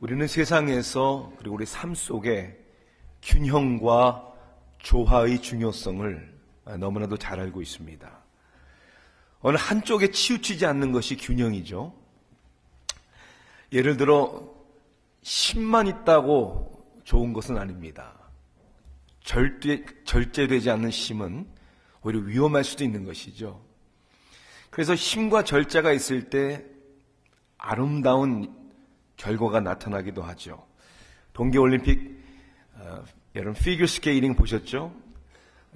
우리는 세상에서 그리고 우리 삶 속에 균형과 조화의 중요성을 너무나도 잘 알고 있습니다. 어느 한쪽에 치우치지 않는 것이 균형이죠. 예를 들어 힘만 있다고 좋은 것은 아닙니다. 절제되지 않는 힘은 오히려 위험할 수도 있는 것이죠. 그래서 힘과 절제가 있을 때 아름다운 결과가 나타나기도 하죠. 동계올림픽 여러분 피겨 스케이팅 보셨죠?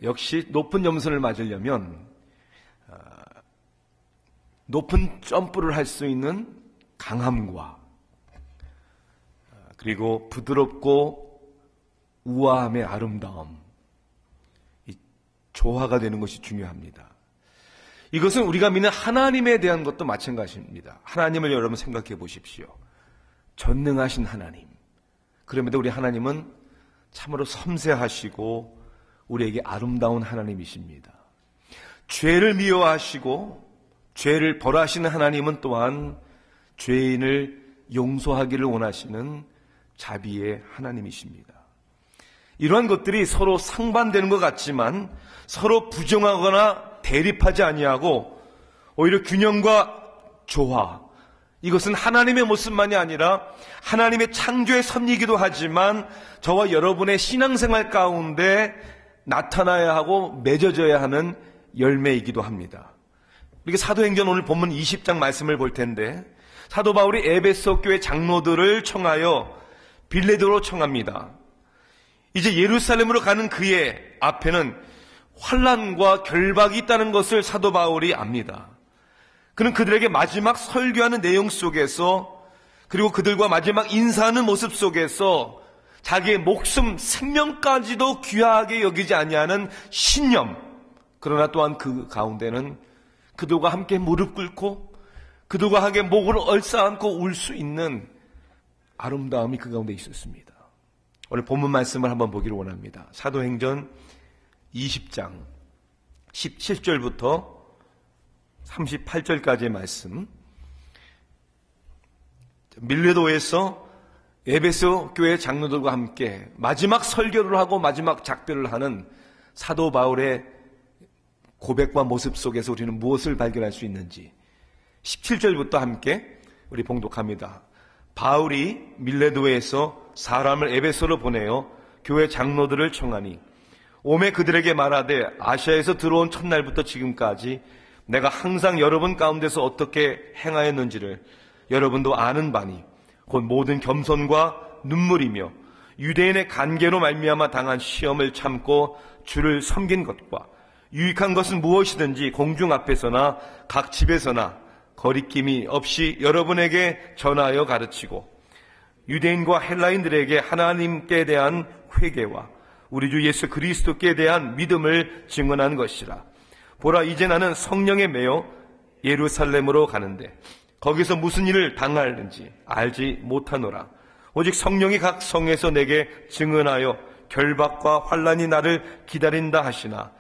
역시 높은 점수를 맞으려면 높은 점프를 할 수 있는 강함과 그리고 부드럽고 우아함의 아름다움, 이 조화가 되는 것이 중요합니다. 이것은 우리가 믿는 하나님에 대한 것도 마찬가지입니다. 하나님을 여러분 생각해 보십시오. 전능하신 하나님. 그럼에도 우리 하나님은 참으로 섬세하시고 우리에게 아름다운 하나님이십니다. 죄를 미워하시고 죄를 벌하시는 하나님은 또한 죄인을 용서하기를 원하시는 자비의 하나님이십니다. 이러한 것들이 서로 상반되는 것 같지만 서로 부정하거나 대립하지 아니하고 오히려 균형과 조화, 이것은 하나님의 모습만이 아니라 하나님의 창조의 섭리이기도 하지만 저와 여러분의 신앙생활 가운데 나타나야 하고 맺어져야 하는 열매이기도 합니다. 이렇게 사도행전 오늘 본문 20장 말씀을 볼 텐데 사도 바울이 에베소 교회 장로들을 청하여 빌레도로 청합니다. 이제 예루살렘으로 가는 그의 앞에는 환난과 결박이 있다는 것을 사도 바울이 압니다. 그는 그들에게 마지막 설교하는 내용 속에서 그리고 그들과 마지막 인사하는 모습 속에서 자기의 목숨, 생명까지도 귀하게 여기지 아니하는 신념, 그러나 또한 그 가운데는 그들과 함께 무릎 꿇고 그들과 함께 목을 얼싸안고 울 수 있는 아름다움이 그 가운데 있었습니다. 오늘 본문 말씀을 한번 보기를 원합니다. 사도행전 20장 17절부터 38절까지의 말씀. 밀레도에서 에베소 교회 장로들과 함께 마지막 설교를 하고 마지막 작별을 하는 사도 바울의 고백과 모습 속에서 우리는 무엇을 발견할 수 있는지 17절부터 함께 우리 봉독합니다. 바울이 밀레도에서 사람을 에베소로 보내어 교회 장로들을 청하니 오매 그들에게 말하되 아시아에서 들어온 첫날부터 지금까지 내가 항상 여러분 가운데서 어떻게 행하였는지를 여러분도 아는 바니 곧 모든 겸손과 눈물이며 유대인의 간계로 말미암아 당한 시험을 참고 주를 섬긴 것과 유익한 것은 무엇이든지 공중 앞에서나 각 집에서나 거리낌이 없이 여러분에게 전하여 가르치고 유대인과 헬라인들에게 하나님께 대한 회개와 우리 주 예수 그리스도께 대한 믿음을 증언한 것이라. 보라, 이제 나는 성령에 매여 예루살렘으로 가는데 거기서 무슨 일을 당할는지 알지 못하노라. 오직 성령이 각 성에서 내게 증언하여 결박과 환난이 나를 기다린다 하시나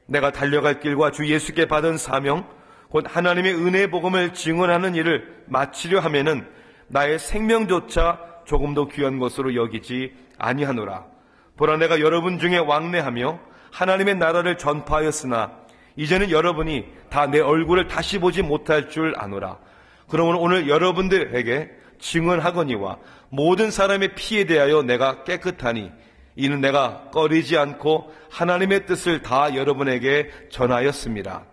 내가 달려갈 길과 주 예수께 받은 사명 곧 하나님의 은혜의 복음을 증언하는 일을 마치려 하면은 나의 생명조차 조금도 귀한 것으로 여기지 아니하노라. 보라, 내가 여러분 중에 왕래하며 하나님의 나라를 전파하였으나 이제는 여러분이 다 내 얼굴을 다시 보지 못할 줄 아노라. 그러므로 오늘 여러분들에게 증언하거니와 모든 사람의 피에 대하여 내가 깨끗하니 이는 내가 꺼리지 않고 하나님의 뜻을 다 여러분에게 전하였습니다.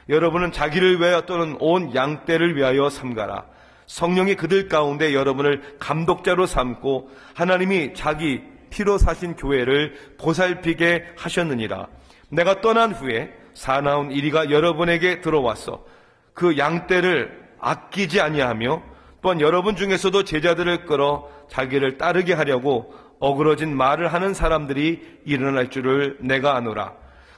여러분은 자기를 위하여 또는 온 양떼를 위하여 삼가라. 성령이 그들 가운데 여러분을 감독자로 삼고 하나님이 자기 피로 사신 교회를 보살피게 하셨느니라. 내가 떠난 후에 사나운 이리가 여러분에게 들어와서 그 양떼를 아끼지 아니하며 또한 여러분 중에서도 제자들을 끌어 자기를 따르게 하려고 어그러진 말을 하는 사람들이 일어날 줄을 내가 아노라.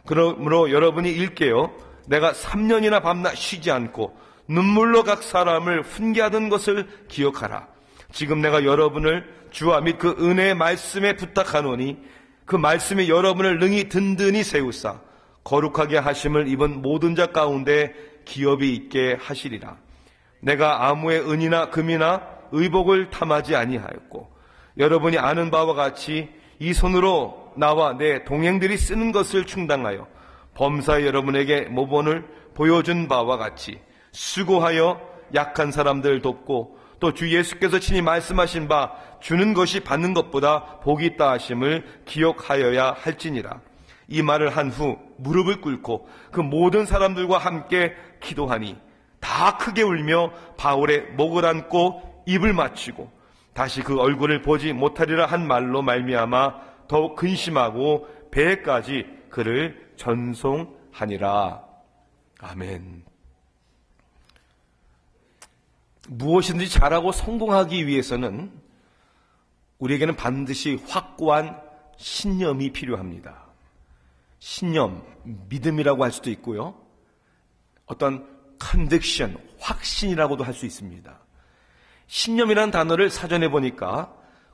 그러므로 여러분이 일깨어 내가 3년이나 밤낮 쉬지 않고 눈물로 각 사람을 훈계하던 것을 기억하라. 지금 내가 여러분을 주와 및 그 은혜의 말씀에 부탁하노니 그 말씀이 여러분을 능히 든든히 세우사 거룩하게 하심을 입은 모든 자 가운데 기업이 있게 하시리라. 내가 아무의 은이나 금이나 의복을 탐하지 아니하였고 여러분이 아는 바와 같이 이 손으로 나와 내 동행들이 쓰는 것을 충당하여 범사에 여러분에게 모본을 보여준 바와 같이 수고하여 약한 사람들 돕고 또 주 예수께서 친히 말씀하신 바 주는 것이 받는 것보다 복이 있다 하심을 기억하여야 할지니라. 이 말을 한 후 무릎을 꿇고 그 모든 사람들과 함께 기도하니 다 크게 울며 바울의 목을 안고 입을 맞추고 다시 그 얼굴을 보지 못하리라 한 말로 말미암아 더욱 근심하고 배에까지 그를 전송하니라. 아멘. 무엇이든지 잘하고 성공하기 위해서는 우리에게는 반드시 확고한 신념이 필요합니다. 신념, 믿음이라고 할 수도 있고요. 어떤 conviction, 확신이라고도 할 수 있습니다. 신념이라는 단어를 사전에 보니까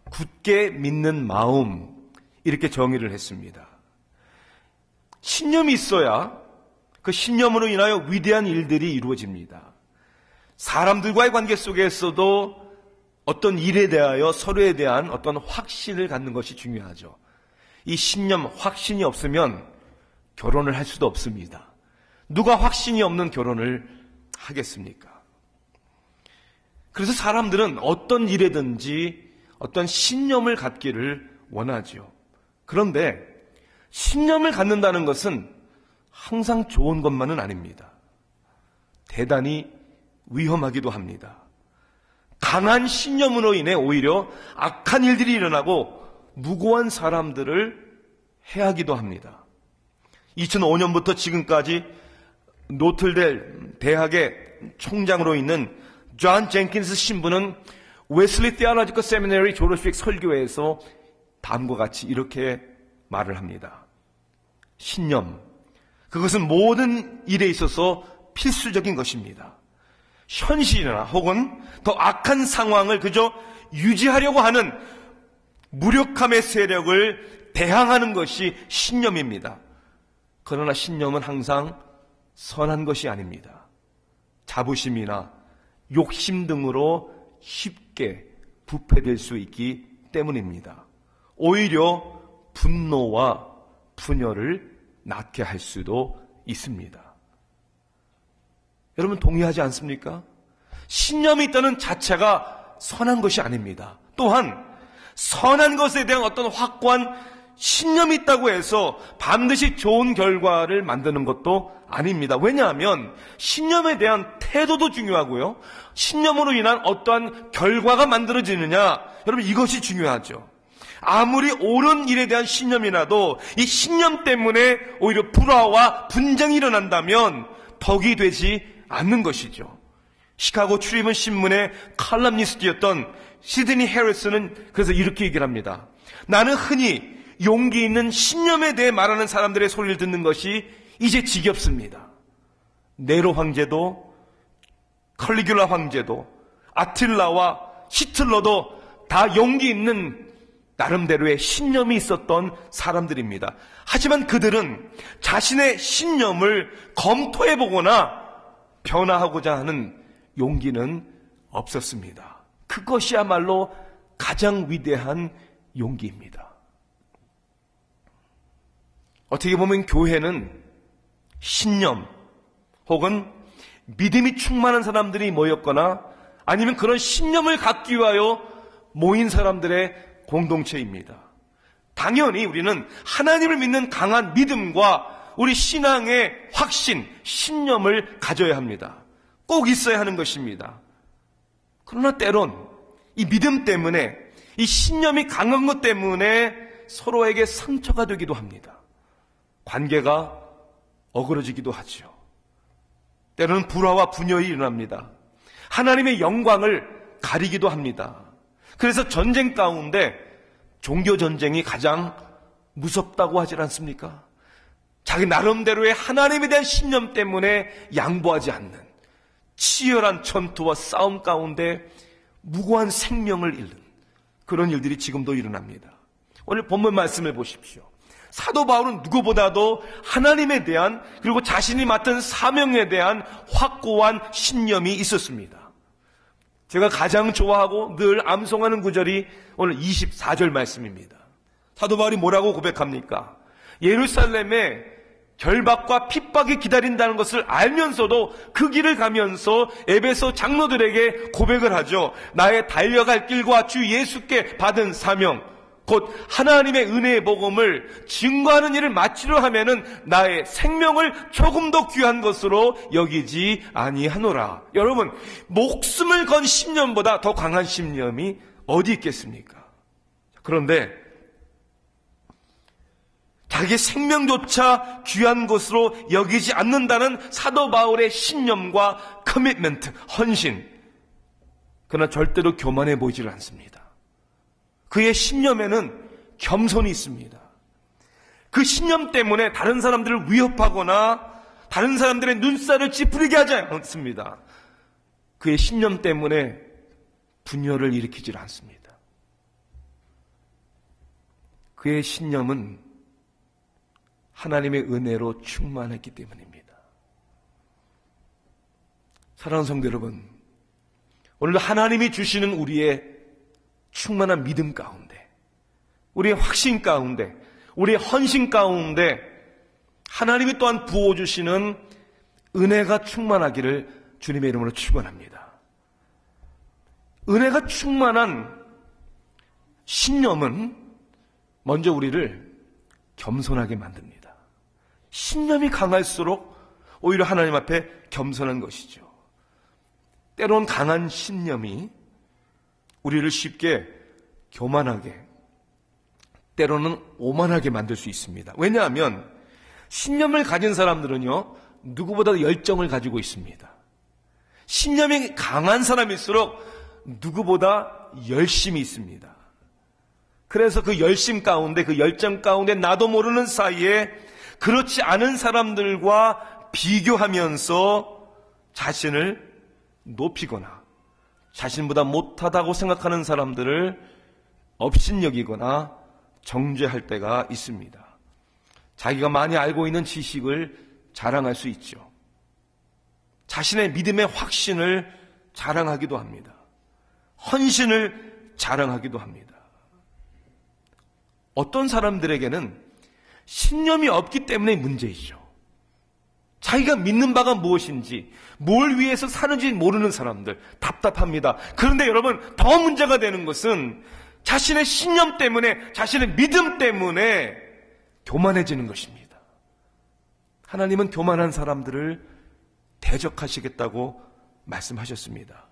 굳게 믿는 마음, 이렇게 정의를 했습니다. 신념이 있어야 그 신념으로 인하여 위대한 일들이 이루어집니다. 사람들과의 관계 속에서도 어떤 일에 대하여 서로에 대한 어떤 확신을 갖는 것이 중요하죠. 이 신념, 확신이 없으면 결혼을 할 수도 없습니다. 누가 확신이 없는 결혼을 하겠습니까? 그래서 사람들은 어떤 일에든지 어떤 신념을 갖기를 원하죠. 그런데 신념을 갖는다는 것은 항상 좋은 것만은 아닙니다. 대단히 위험하기도 합니다. 강한 신념으로 인해 오히려 악한 일들이 일어나고 무고한 사람들을 해하기도 합니다. 2005년부터 지금까지 노틀델 대학의 총장으로 있는 존 젠킨스 신부는 웨슬리 테올로지컬 세미너리 졸업식 설교에서 다음과 같이 이렇게 말을 합니다. 신념, 그것은 모든 일에 있어서 필수적인 것입니다. 현실이나 혹은 더 악한 상황을 그저 유지하려고 하는 무력함의 세력을 대항하는 것이 신념입니다. 그러나 신념은 항상 선한 것이 아닙니다. 자부심이나 욕심 등으로 쉽게 부패될 수 있기 때문입니다. 오히려 분노와 분열을 낳게 할 수도 있습니다. 여러분 동의하지 않습니까? 신념이 있다는 자체가 선한 것이 아닙니다. 또한 선한 것에 대한 어떤 확고한 신념이 있다고 해서 반드시 좋은 결과를 만드는 것도 아닙니다. 왜냐하면 신념에 대한 태도도 중요하고요. 신념으로 인한 어떠한 결과가 만들어지느냐, 여러분 이것이 중요하죠. 아무리 옳은 일에 대한 신념이라도 이 신념 때문에 오히려 불화와 분쟁이 일어난다면 덕이 되지 않는 것이죠. 시카고 출입문 신문의 칼럼니스트였던 시드니 해리스는 그래서 이렇게 얘기를 합니다. 나는 흔히 용기 있는 신념에 대해 말하는 사람들의 소리를 듣는 것이 이제 지겹습니다. 네로 황제도 칼리귤라 황제도 아틸라와 히틀러도 다 용기 있는 나름대로의 신념이 있었던 사람들입니다. 하지만 그들은 자신의 신념을 검토해보거나 변화하고자 하는 용기는 없었습니다. 그것이야말로 가장 위대한 용기입니다. 어떻게 보면 교회는 신념 혹은 믿음이 충만한 사람들이 모였거나 아니면 그런 신념을 갖기 위하여 모인 사람들의 공동체입니다. 당연히 우리는 하나님을 믿는 강한 믿음과 우리 신앙의 확신, 신념을 가져야 합니다. 꼭 있어야 하는 것입니다. 그러나 때론 이 믿음 때문에, 이 신념이 강한 것 때문에 서로에게 상처가 되기도 합니다. 관계가 어그러지기도 하죠. 때로는 불화와 분열이 일어납니다. 하나님의 영광을 가리기도 합니다. 그래서 전쟁 가운데 종교 전쟁이 가장 무섭다고 하지 않습니까? 자기 나름대로의 하나님에 대한 신념 때문에 양보하지 않는 치열한 전투와 싸움 가운데 무고한 생명을 잃는 그런 일들이 지금도 일어납니다. 오늘 본문 말씀을 보십시오. 사도 바울은 누구보다도 하나님에 대한 그리고 자신이 맡은 사명에 대한 확고한 신념이 있었습니다. 제가 가장 좋아하고 늘 암송하는 구절이 오늘 24절 말씀입니다. 사도 바울이 뭐라고 고백합니까? 예루살렘에 결박과 핍박이 기다린다는 것을 알면서도 그 길을 가면서 에베소 장로들에게 고백을 하죠. 나의 달려갈 길과 주 예수께 받은 사명, 곧 하나님의 은혜의 복음을 증거하는 일을 마치려 하면은 나의 생명을 조금 더 귀한 것으로 여기지 아니하노라. 여러분, 목숨을 건 신념보다 더 강한 신념이 어디 있겠습니까? 그런데 자기 생명조차 귀한 것으로 여기지 않는다는 사도 바울의 신념과 커미트먼트, 헌신. 그러나 절대로 교만해 보이질 않습니다. 그의 신념에는 겸손이 있습니다. 그 신념 때문에 다른 사람들을 위협하거나 다른 사람들의 눈살을 찌푸리게 하지 않습니다. 그의 신념 때문에 분열을 일으키질 않습니다. 그의 신념은 하나님의 은혜로 충만했기 때문입니다. 사랑하는 성도 여러분, 오늘도 하나님이 주시는 우리의 충만한 믿음 가운데, 우리의 확신 가운데, 우리의 헌신 가운데 하나님이 또한 부어주시는 은혜가 충만하기를 주님의 이름으로 축원합니다. 은혜가 충만한 신념은 먼저 우리를 겸손하게 만듭니다. 신념이 강할수록 오히려 하나님 앞에 겸손한 것이죠. 때론 강한 신념이 우리를 쉽게 교만하게, 때로는 오만하게 만들 수 있습니다. 왜냐하면 신념을 가진 사람들은요, 누구보다 열정을 가지고 있습니다. 신념이 강한 사람일수록 누구보다 열심이 있습니다. 그래서 그 열심 가운데, 그 열정 가운데 나도 모르는 사이에 그렇지 않은 사람들과 비교하면서 자신을 높이거나 자신보다 못하다고 생각하는 사람들을 업신여기거나 정죄할 때가 있습니다. 자기가 많이 알고 있는 지식을 자랑할 수 있죠. 자신의 믿음의 확신을 자랑하기도 합니다. 헌신을 자랑하기도 합니다. 어떤 사람들에게는 신념이 없기 때문에 문제이죠. 자기가 믿는 바가 무엇인지, 뭘 위해서 사는지 모르는 사람들, 답답합니다. 그런데 여러분, 더 문제가 되는 것은 자신의 신념 때문에, 자신의 믿음 때문에 교만해지는 것입니다. 하나님은 교만한 사람들을 대적하시겠다고 말씀하셨습니다.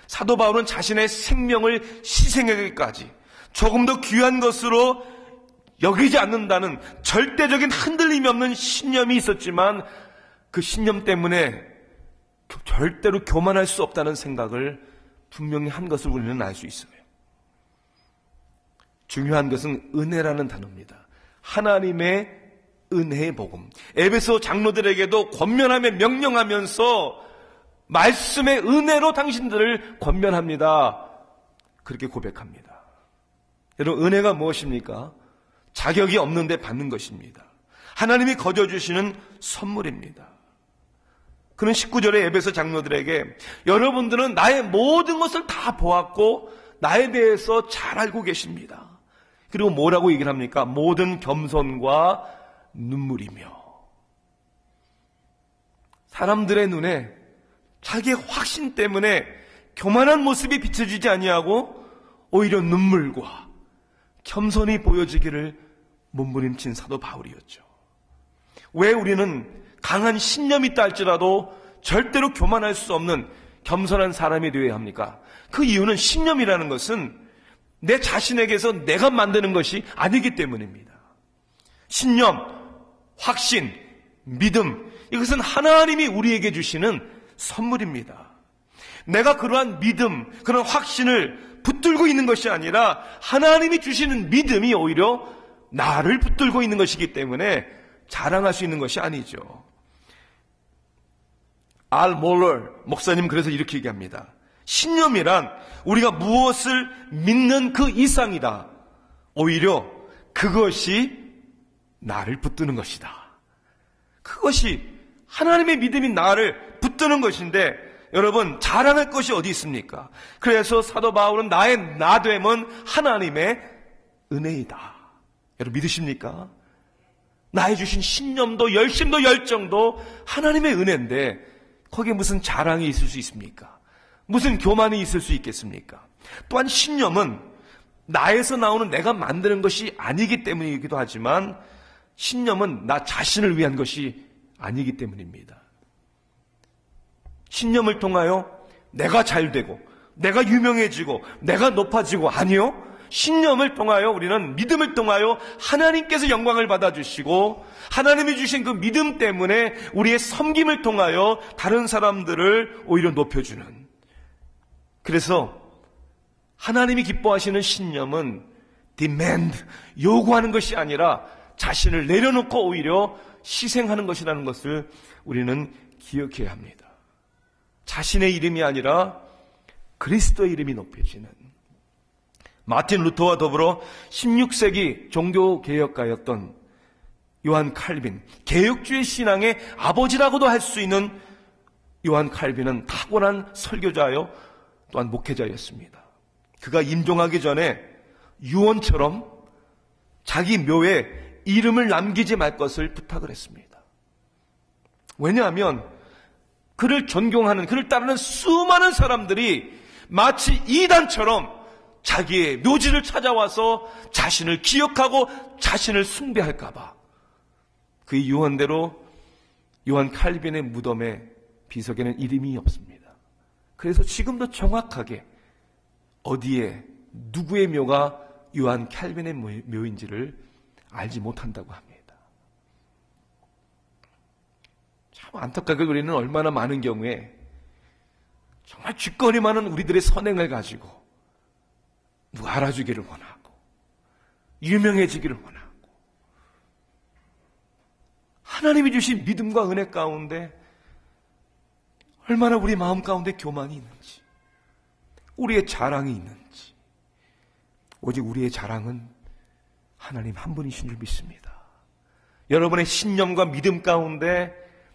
사도 바울은 자신의 생명을 희생하기까지 조금 더 귀한 것으로 여기지 않는다는 절대적인 흔들림이 없는 신념이 있었지만 그 신념 때문에 절대로 교만할 수 없다는 생각을 분명히 한 것을 우리는 알 수 있어요. 중요한 것은 은혜라는 단어입니다. 하나님의 은혜의 복음. 에베소 장로들에게도 권면하며 명령하면서 말씀의 은혜로 당신들을 권면합니다. 그렇게 고백합니다. 여러분, 은혜가 무엇입니까? 자격이 없는데 받는 것입니다. 하나님이 거저주시는 선물입니다. 그는 19절에 에베소 장로들에게 여러분들은 나의 모든 것을 다 보았고 나에 대해서 잘 알고 계십니다. 그리고 뭐라고 얘기를 합니까? 모든 겸손과 눈물이며. 사람들의 눈에 자기의 확신 때문에 교만한 모습이 비춰지지 아니하고 오히려 눈물과 겸손이 보여지기를 몸부림친 사도 바울이었죠. 왜 우리는 강한 신념이 있다 할지라도 절대로 교만할 수 없는 겸손한 사람이 되어야 합니까? 그 이유는 신념이라는 것은 내 자신에게서 내가 만드는 것이 아니기 때문입니다. 신념, 확신, 믿음, 이것은 하나님이 우리에게 주시는 선물입니다. 내가 그러한 믿음, 그런 확신을 붙들고 있는 것이 아니라 하나님이 주시는 믿음이 오히려 나를 붙들고 있는 것이기 때문에 자랑할 수 있는 것이 아니죠. 알 몰러 목사님 그래서 이렇게 얘기합니다. 신념이란 우리가 무엇을 믿는 그 이상이다. 오히려 그것이 나를 붙드는 것이다. 그것이 하나님의 믿음이 나를 붙드는 것인데 여러분 자랑할 것이 어디 있습니까? 그래서 사도 바울은 나의 나됨은 하나님의 은혜이다. 여러분 믿으십니까? 나의 주신 신념도 열심도 열정도 하나님의 은혜인데 거기에 무슨 자랑이 있을 수 있습니까? 무슨 교만이 있을 수 있겠습니까? 또한 신념은 나에서 나오는 내가 만드는 것이 아니기 때문이기도 하지만 신념은 나 자신을 위한 것이 아니기 때문입니다. 신념을 통하여 내가 잘되고 내가 유명해지고 내가 높아지고 아니요. 신념을 통하여 우리는 믿음을 통하여 하나님께서 영광을 받아주시고 하나님이 주신 그 믿음 때문에 우리의 섬김을 통하여 다른 사람들을 오히려 높여주는, 그래서 하나님이 기뻐하시는 신념은 demand, 요구하는 것이 아니라 자신을 내려놓고 오히려 희생하는 것이라는 것을 우리는 기억해야 합니다. 자신의 이름이 아니라 그리스도의 이름이 높여지는, 마틴 루터와 더불어 16세기 종교개혁가였던 요한 칼빈, 개혁주의 신앙의 아버지라고도 할 수 있는 요한 칼빈은 탁월한 설교자요 또한 목회자였습니다. 그가 임종하기 전에 유언처럼 자기 묘에 이름을 남기지 말 것을 부탁을 했습니다. 왜냐하면 그를 존경하는, 그를 따르는 수많은 사람들이 마치 이단처럼 자기의 묘지를 찾아와서 자신을 기억하고 자신을 숭배할까 봐 그 유언대로 요한 칼빈의 무덤에 비석에는 이름이 없습니다. 그래서 지금도 정확하게 어디에 누구의 묘가 요한 칼빈의 묘인지를 알지 못한다고 합니다. 참 안타깝게 우리는 얼마나 많은 경우에 정말 쥐꺼리 많은 우리들의 선행을 가지고 누가 알아주기를 원하고 유명해지기를 원하고 하나님이 주신 믿음과 은혜 가운데 얼마나 우리 마음 가운데 교만이 있는지, 우리의 자랑이 있는지. 오직 우리의 자랑은 하나님 한 분이신 줄 믿습니다. 여러분의 신념과 믿음 가운데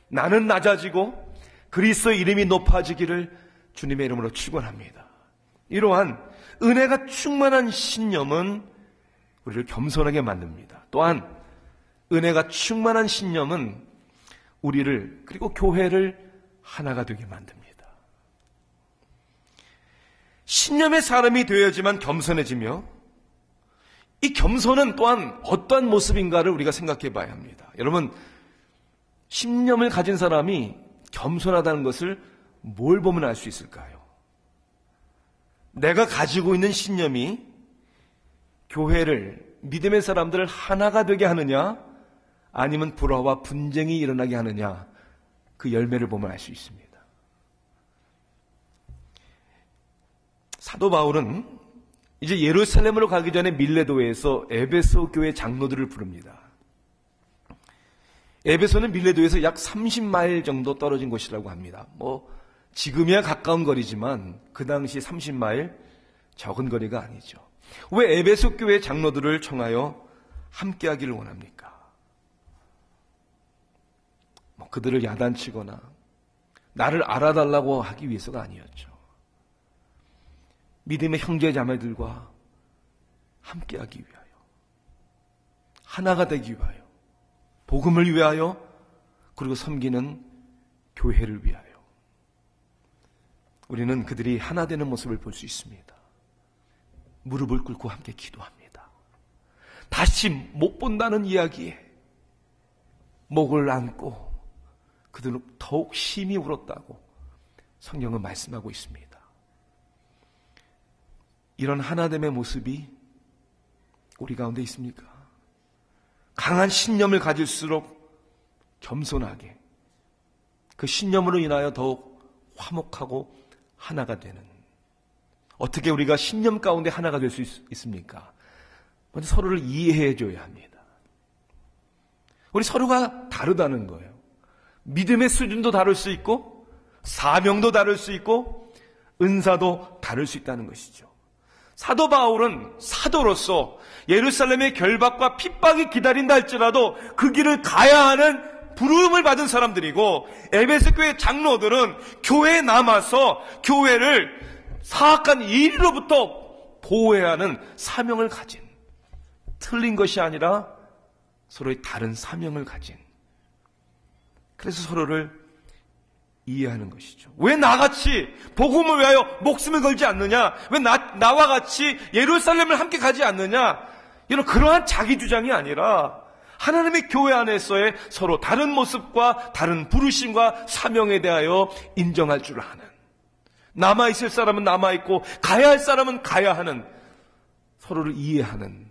나는 낮아지고 그리스도의 이름이 높아지기를 주님의 이름으로 축원합니다. 이러한 은혜가 충만한 신념은 우리를 겸손하게 만듭니다. 또한 은혜가 충만한 신념은 우리를, 그리고 교회를 하나가 되게 만듭니다. 신념의 사람이 되어야지만 겸손해지며, 이 겸손은 또한 어떠한 모습인가를 우리가 생각해 봐야 합니다. 여러분, 신념을 가진 사람이 겸손하다는 것을 뭘 보면 알 수 있을까요? 내가 가지고 있는 신념이 교회를, 믿음의 사람들을 하나가 되게 하느냐, 아니면 불화와 분쟁이 일어나게 하느냐, 그 열매를 보면 알 수 있습니다. 사도 바울은 이제 예루살렘으로 가기 전에 밀레도에서 에베소 교회 장로들을 부릅니다. 에베소는 밀레도에서 약 30마일 정도 떨어진 곳이라고 합니다. 지금이야 가까운 거리지만 그 당시 30마일 적은 거리가 아니죠. 왜 에베소 교회 장로들을 청하여 함께하기를 원합니까? 그들을 야단치거나 나를 알아달라고 하기 위해서가 아니었죠. 믿음의 형제 자매들과 함께하기 위하여, 하나가 되기 위하여, 복음을 위하여, 그리고 섬기는 교회를 위하여 우리는 그들이 하나 되는 모습을 볼 수 있습니다. 무릎을 꿇고 함께 기도합니다. 다시 못 본다는 이야기에 목을 안고 그들은 더욱 심히 울었다고 성경은 말씀하고 있습니다. 이런 하나됨의 모습이 우리 가운데 있습니까? 강한 신념을 가질수록 겸손하게, 그 신념으로 인하여 더욱 화목하고 하나가 되는, 어떻게 우리가 신념 가운데 하나가 될 수 있습니까? 먼저 서로를 이해해 줘야 합니다. 우리 서로가 다르다는 거예요. 믿음의 수준도 다를 수 있고 사명도 다를 수 있고 은사도 다를 수 있다는 것이죠. 사도 바울은 사도로서 예루살렘의 결박과 핍박이 기다린다 할지라도 그 길을 가야 하는 부름을 받은 사람들이고, 에베소 교회 장로들은 교회에 남아서 교회를 사악한 이리로부터 보호해야 하는 사명을 가진, 틀린 것이 아니라 서로의 다른 사명을 가진, 그래서 서로를 이해하는 것이죠. 왜 나같이 복음을 위하여 목숨을 걸지 않느냐? 왜 나와 같이 예루살렘을 함께 가지 않느냐? 이런 그러한 자기 주장이 아니라 하나님의 교회 안에서의 서로 다른 모습과 다른 부르심과 사명에 대하여 인정할 줄 아는, 남아있을 사람은 남아있고 가야 할 사람은 가야 하는, 서로를 이해하는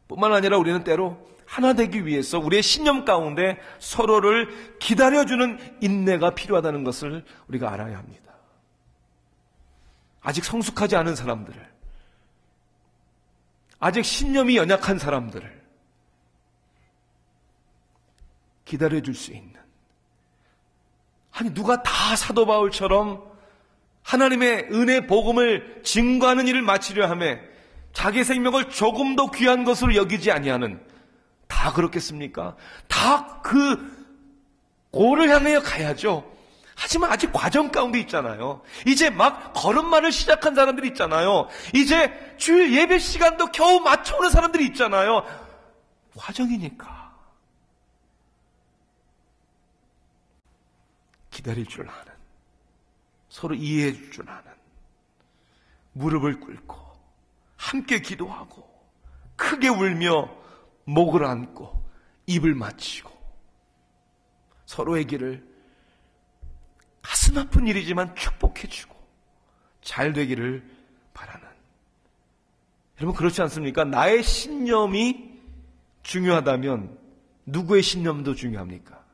뿐만 아니라 우리는 때로 하나 되기 위해서 우리의 신념 가운데 서로를 기다려주는 인내가 필요하다는 것을 우리가 알아야 합니다. 아직 성숙하지 않은 사람들을, 아직 신념이 연약한 사람들을 기다려줄 수 있는, 아니 누가 다 사도 바울처럼 하나님의 은혜 복음을 증거하는 일을 마치려 하며 자기 생명을 조금 더 귀한 것으로 여기지 아니하는, 다 그렇겠습니까? 다 그 고를 향하여 가야죠. 하지만 아직 과정 가운데 있잖아요. 이제 막 걸음마를 시작한 사람들이 있잖아요. 이제 주일 예배 시간도 겨우 맞춰오는 사람들이 있잖아요. 과정이니까 기다릴 줄 아는, 서로 이해해 줄 줄 아는, 무릎을 꿇고 함께 기도하고 크게 울며 목을 안고 입을 맞추고 서로의 길을, 가슴 아픈 일이지만 축복해주고 잘 되기를 바라는, 여러분 그렇지 않습니까? 나의 신념이 중요하다면 누구의 신념도 중요합니까?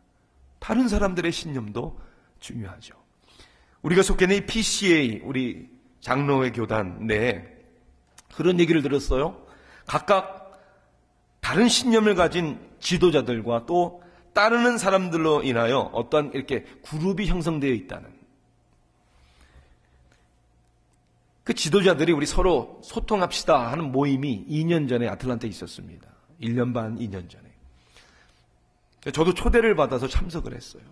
다른 사람들의 신념도 중요하죠. 우리가 속해 있는 이 PCA, 우리 장로회 교단 내에 그런 얘기를 들었어요. 각각 다른 신념을 가진 지도자들과 또 따르는 사람들로 인하여 어떠한 이렇게 그룹이 형성되어 있다는, 그 지도자들이 우리 서로 소통합시다 하는 모임이 2년 전에 아틀란타에 있었습니다. 1년 반, 2년 전에. 저도 초대를 받아서 참석을 했어요.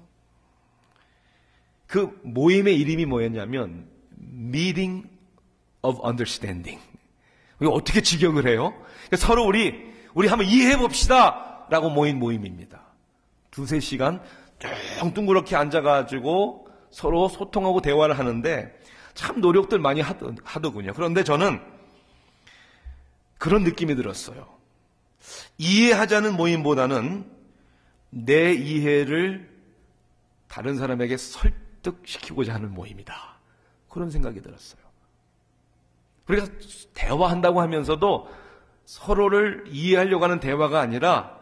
그 모임의 이름이 뭐였냐면 Meeting of Understanding. 이거 어떻게 직역을 해요? 서로 우리 한번 이해해 봅시다 라고 모인 모임입니다. 2-3시간 뚱뚱그렇게 앉아가지고 서로 소통하고 대화를 하는데 참 노력들 많이 하더군요. 그런데 저는 그런 느낌이 들었어요. 이해하자는 모임보다는 내 이해를 다른 사람에게 설득시키고자 하는 모임이다, 그런 생각이 들었어요. 우리가 대화한다고 하면서도 서로를 이해하려고 하는 대화가 아니라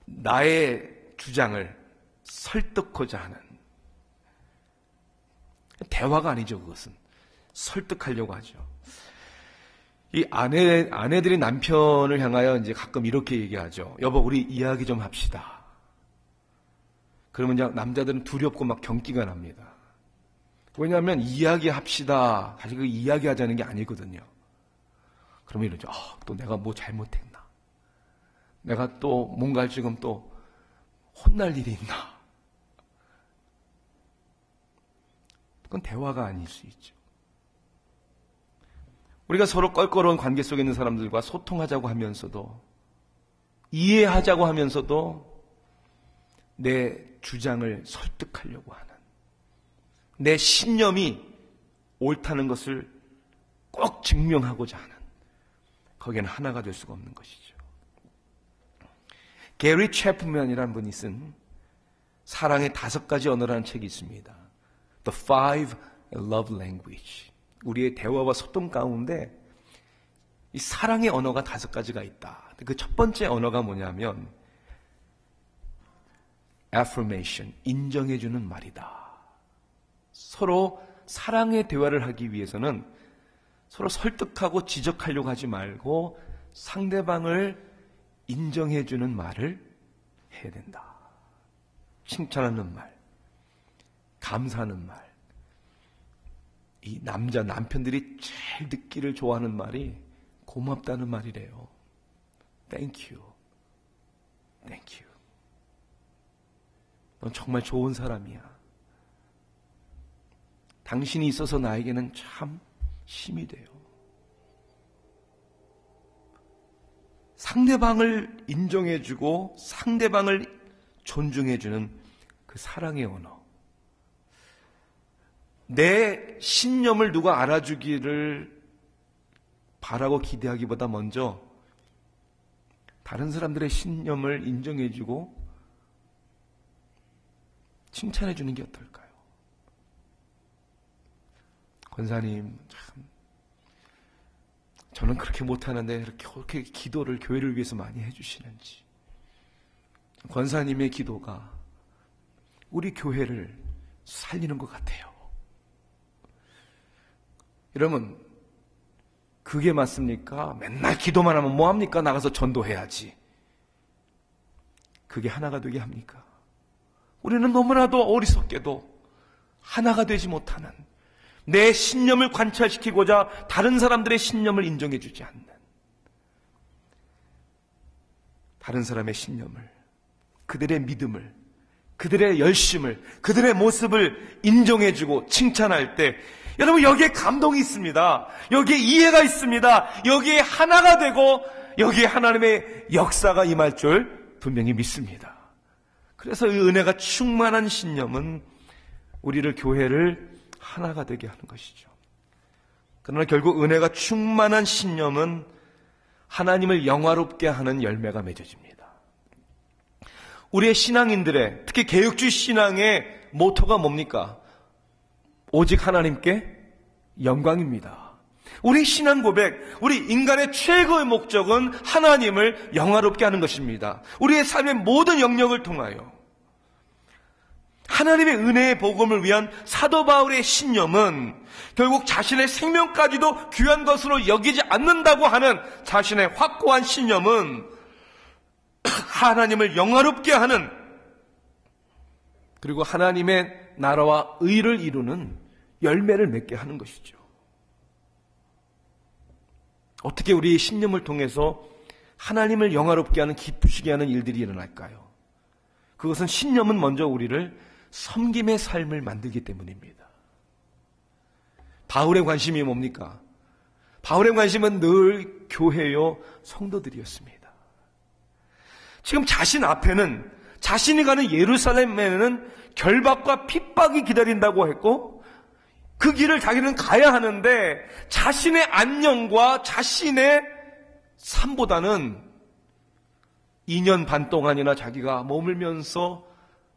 나의 주장을 설득하고자 하는 대화가 아니죠. 그것은 설득하려고 하죠. 이 아내들이 남편을 향하여 이제 가끔 이렇게 얘기하죠. 여보, 우리 이야기 좀 합시다. 그러면 이제 남자들은 두렵고 막 경기가 납니다. 왜냐하면 이야기합시다, 사실 그 이야기하자는 게 아니거든요. 그러면 이러죠. 또 내가 뭐 잘못했나? 내가 또 뭔가 지금 또 혼날 일이 있나? 그건 대화가 아닐 수 있죠. 우리가 서로 껄끄러운 관계 속에 있는 사람들과 소통하자고 하면서도, 이해하자고 하면서도 내 주장을 설득하려고 하는, 내 신념이 옳다는 것을 꼭 증명하고자 하는, 거기에는 하나가 될 수가 없는 것이죠. 게리 채프맨이라는 분이 쓴 사랑의 5가지 언어라는 책이 있습니다. The Five Love Language. 우리의 대화와 소통 가운데 이 사랑의 언어가 5가지가 있다. 그 첫 번째 언어가 뭐냐면 affirmation, 인정해주는 말이다. 서로 사랑의 대화를 하기 위해서는 서로 설득하고 지적하려고 하지 말고 상대방을 인정해주는 말을 해야 된다. 칭찬하는 말, 감사하는 말. 이 남편들이 제일 듣기를 좋아하는 말이 고맙다는 말이래요. Thank you. Thank you. 넌 정말 좋은 사람이야. 당신이 있어서 나에게는 참 힘이 돼요. 상대방을 인정해주고 상대방을 존중해주는 그 사랑의 언어. 내 신념을 누가 알아주기를 바라고 기대하기보다 먼저 다른 사람들의 신념을 인정해주고 칭찬해주는 게 어떨까요? 권사님, 참 저는 그렇게 못하는데 그렇게 기도를 교회를 위해서 많이 해주시는지. 권사님의 기도가 우리 교회를 살리는 것 같아요. 여러분, 그게 맞습니까? 맨날 기도만 하면 뭐합니까? 나가서 전도해야지. 그게 하나가 되게 합니까? 우리는 너무나도 어리석게도 하나가 되지 못하는, 내 신념을 관찰시키고자 다른 사람들의 신념을 인정해주지 않는, 다른 사람의 신념을, 그들의 믿음을, 그들의 열심을, 그들의 모습을 인정해주고 칭찬할 때 여러분, 여기에 감동이 있습니다. 여기에 이해가 있습니다. 여기에 하나가 되고 여기에 하나님의 역사가 임할 줄 분명히 믿습니다. 그래서 이 은혜가 충만한 신념은 우리를, 교회를 하나가 되게 하는 것이죠. 그러나 결국 은혜가 충만한 신념은 하나님을 영화롭게 하는 열매가 맺어집니다. 우리의 신앙인들의, 특히 개혁주의 신앙의 모토가 뭡니까? 오직 하나님께 영광입니다. 우리 신앙 고백, 우리 인간의 최고의 목적은 하나님을 영화롭게 하는 것입니다. 우리의 삶의 모든 영역을 통하여 하나님의 은혜의 복음을 위한 사도 바울의 신념은 결국 자신의 생명까지도 귀한 것으로 여기지 않는다고 하는 자신의 확고한 신념은 하나님을 영화롭게 하는, 그리고 하나님의 나라와 의를 이루는 열매를 맺게 하는 것이죠. 어떻게 우리의 신념을 통해서 하나님을 영화롭게 하는, 기쁘시게 하는 일들이 일어날까요? 그것은 신념은 먼저 우리를 섬김의 삶을 만들기 때문입니다. 바울의 관심이 뭡니까? 바울의 관심은 늘 교회요, 성도들이었습니다. 지금 자신 앞에는, 자신이 가는 예루살렘에는 결박과 핍박이 기다린다고 했고, 그 길을 자기는 가야 하는데 자신의 안녕과 자신의 삶보다는 2년 반 동안이나 자기가 머물면서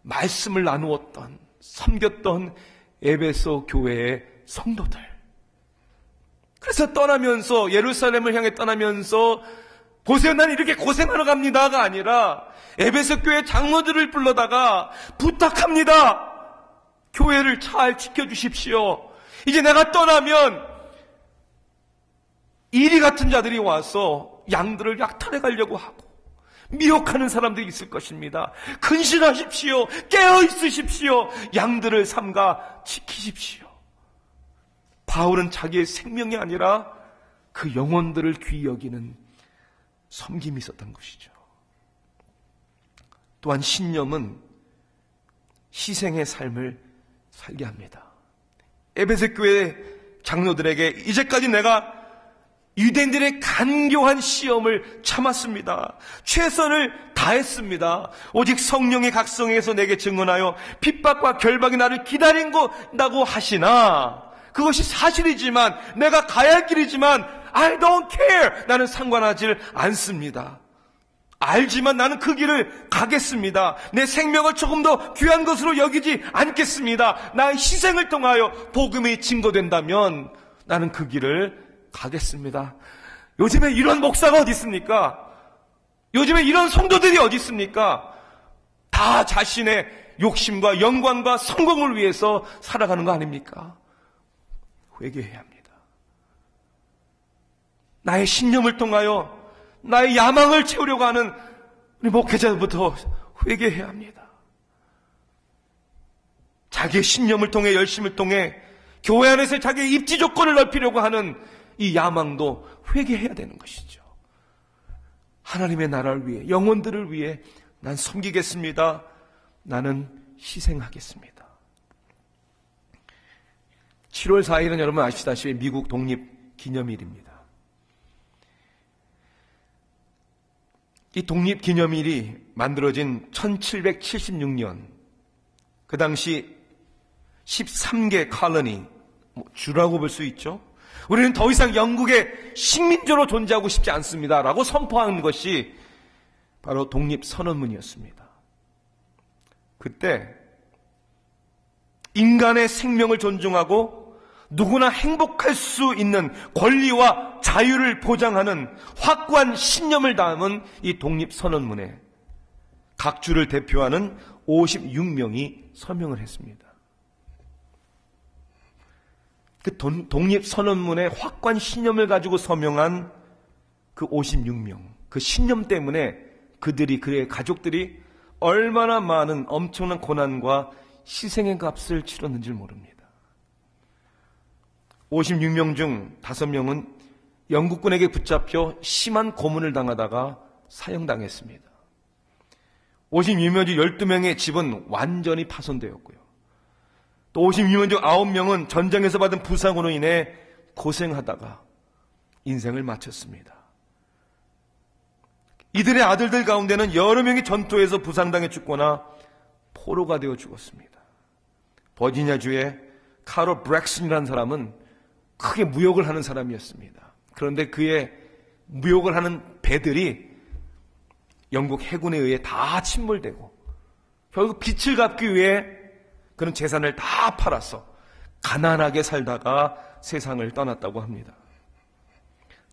말씀을 나누었던, 섬겼던 에베소 교회의 성도들, 그래서 떠나면서, 예루살렘을 향해 떠나면서 보세요, 난 이렇게 고생하러 갑니다가 아니라 에베소 교회 장로들을 불러다가 부탁합니다. 교회를 잘 지켜주십시오. 이제 내가 떠나면 이리 같은 자들이 와서 양들을 약탈해 가려고 하고 미혹하는 사람들이 있을 것입니다. 근신하십시오. 깨어 있으십시오. 양들을 삼가 지키십시오. 바울은 자기의 생명이 아니라 그 영혼들을 귀히 여기는 섬김이 있었던 것이죠. 또한 신념은 희생의 삶을 살게 합니다. 에베소 교회 장로들에게 이제까지 내가 유대인들의 간교한 시험을 참았습니다. 최선을 다했습니다. 오직 성령의 각성에서 내게 증언하여 핍박과 결박이 나를 기다린다고 하시나, 그것이 사실이지만, 내가 가야 할 길이지만 I don't care, 나는 상관하지 않습니다. 알지만 나는 그 길을 가겠습니다. 내 생명을 조금 더 귀한 것으로 여기지 않겠습니다. 나의 희생을 통하여 복음이 증거된다면 나는 그 길을 가겠습니다. 요즘에 이런 목사가 어디 있습니까? 요즘에 이런 성도들이 어디 있습니까? 다 자신의 욕심과 영광과 성공을 위해서 살아가는 거 아닙니까? 회개해야 합니다. 나의 신념을 통하여 나의 야망을 채우려고 하는 우리 목회자부터 회개해야 합니다. 자기의 신념을 통해, 열심을 통해 교회 안에서 자기의 입지 조건을 넓히려고 하는 이 야망도 회개해야 되는 것이죠. 하나님의 나라를 위해, 영혼들을 위해 난 섬기겠습니다. 나는 희생하겠습니다. 7월 4일은 여러분 아시다시피 미국 독립기념일입니다. 이 독립기념일이 만들어진 1776년, 그 당시 13개 칼로니, 주라고 볼 수 있죠. 우리는 더 이상 영국의 식민지로 존재하고 싶지 않습니다 라고 선포하는 것이 바로 독립선언문이었습니다. 그때 인간의 생명을 존중하고 누구나 행복할 수 있는 권리와 자유를 보장하는 확고한 신념을 담은 이 독립선언문에 각 주를 대표하는 56명이 서명을 했습니다. 그 독립선언문의 확고한 신념을 가지고 서명한 그 56명, 그 신념 때문에 그의 가족들이 얼마나 많은 엄청난 고난과 희생의 값을 치렀는지 모릅니다. 56명 중 5명은 영국군에게 붙잡혀 심한 고문을 당하다가 사형당했습니다. 56명 중 12명의 집은 완전히 파손되었고요. 또 56명 중 9명은 전쟁에서 받은 부상으로 인해 고생하다가 인생을 마쳤습니다. 이들의 아들들 가운데는 여러 명이 전투에서 부상당해 죽거나 포로가 되어 죽었습니다. 버지니아주의 카로 브렉슨이라는 사람은 크게 무역을 하는 사람이었습니다. 그런데 그의 무역을 하는 배들이 영국 해군에 의해 다 침몰되고 결국 빚을 갚기 위해 그는 재산을 다 팔아서 가난하게 살다가 세상을 떠났다고 합니다.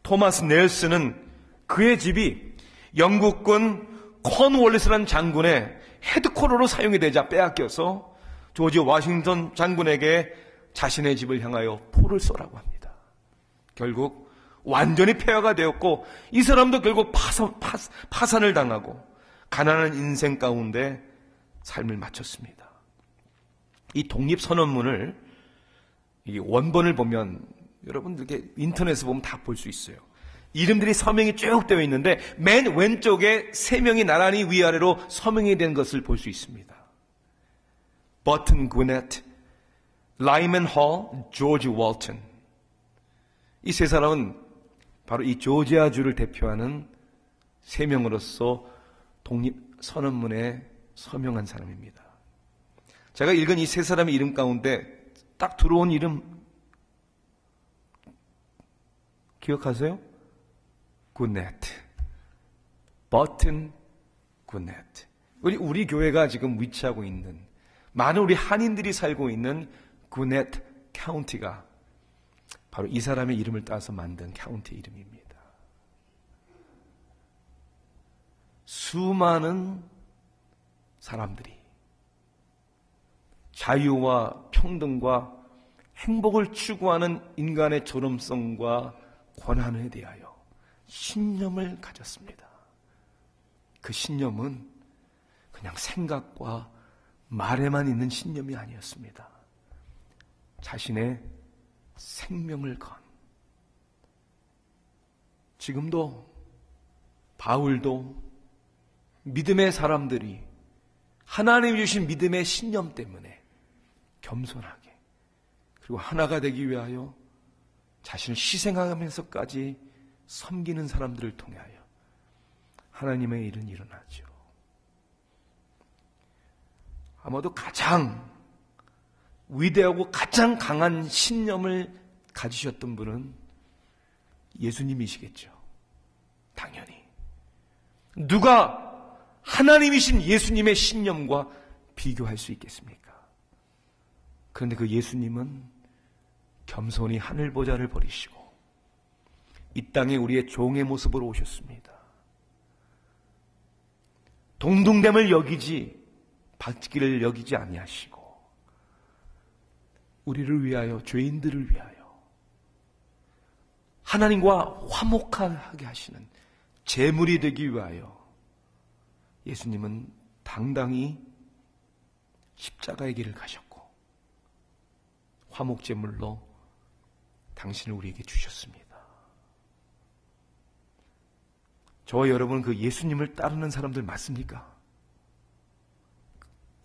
토마스 넬슨은 그의 집이 영국군 콘월리스라는 장군의 헤드쿼터로 사용이 되자 빼앗겨서 조지 워싱턴 장군에게 자신의 집을 향하여 포를 쏘라고 합니다. 결국 완전히 폐허가 되었고 이 사람도 결국 파산을 당하고 가난한 인생 가운데 삶을 마쳤습니다. 이 독립선언문을 이 원본을 보면 여러분들 이렇게 인터넷에 보면 다 볼 수 있어요. 이름들이 서명이 쭉 되어 있는데 맨 왼쪽에 3명이 나란히 위아래로 서명이 된 것을 볼 수 있습니다. 버튼 구넷, 라이먼 홀, 조지 월튼. 이 3사람은 바로 이 조지아주를 대표하는 3명으로서 독립선언문에 서명한 사람입니다. 제가 읽은 이 3사람의 이름 가운데 딱 들어온 이름 기억하세요? 구넷, 버튼 구넷. 우리 교회가 지금 위치하고 있는 많은 우리 한인들이 살고 있는 구넷 카운티가 바로 이 사람의 이름을 따서 만든 카운티 이름입니다. 수많은 사람들이 자유와 평등과 행복을 추구하는 인간의 존엄성과 권한에 대하여 신념을 가졌습니다. 그 신념은 그냥 생각과 말에만 있는 신념이 아니었습니다. 자신의 생명을 건. 지금도 바울도 믿음의 사람들이 하나님이 주신 믿음의 신념 때문에 겸손하게 그리고 하나가 되기 위하여 자신을 희생하면서까지 섬기는 사람들을 통하여 하나님의 일은 일어나죠. 아마도 가장 위대하고 가장 강한 신념을 가지셨던 분은 예수님이시겠죠. 당연히. 누가 하나님이신 예수님의 신념과 비교할 수 있겠습니까? 그런데 그 예수님은 겸손히 하늘 보좌를 버리시고 이 땅에 우리의 종의 모습으로 오셨습니다. 동등됨을 받기를 여기지 아니하시고 우리를 위하여, 죄인들을 위하여 하나님과 화목하게 하시는 제물이 되기 위하여 예수님은 당당히 십자가의 길을 가셨고 화목제물로 당신을 우리에게 주셨습니다. 저와 여러분은 그 예수님을 따르는 사람들 맞습니까?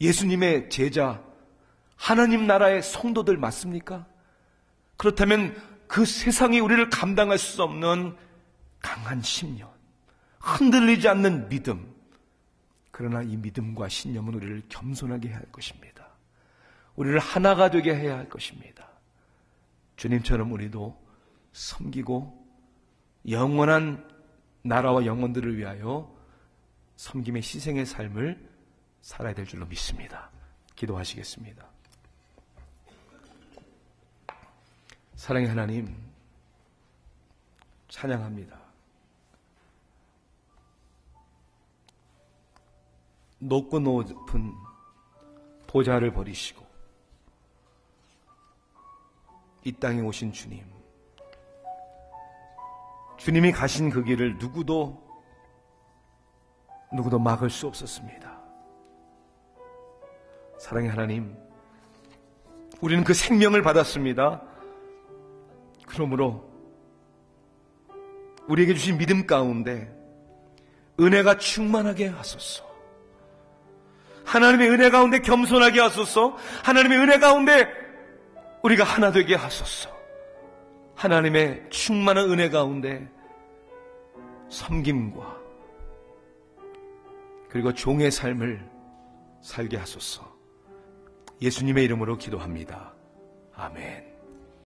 예수님의 제자, 하나님 나라의 성도들 맞습니까? 그렇다면 그 세상이 우리를 감당할 수 없는 강한 신념, 흔들리지 않는 믿음, 그러나 이 믿음과 신념은 우리를 겸손하게 해야 할 것입니다. 우리를 하나가 되게 해야 할 것입니다. 주님처럼 우리도 섬기고 영원한 나라와 영혼들을 위하여 섬김의 희생의 삶을 살아야 될 줄로 믿습니다. 기도하시겠습니다. 사랑의 하나님, 찬양합니다. 높고 높은 보좌를 버리시고 이 땅에 오신 주님, 주님이 가신 그 길을 누구도 막을 수 없었습니다. 사랑의 하나님, 우리는 그 생명을 받았습니다. 그러므로 우리에게 주신 믿음 가운데 은혜가 충만하게 하소서. 하나님의 은혜 가운데 겸손하게 하소서. 하나님의 은혜 가운데 우리가 하나 되게 하소서. 하나님의 충만한 은혜 가운데 섬김과 그리고 종의 삶을 살게 하소서. 예수님의 이름으로 기도합니다. 아멘.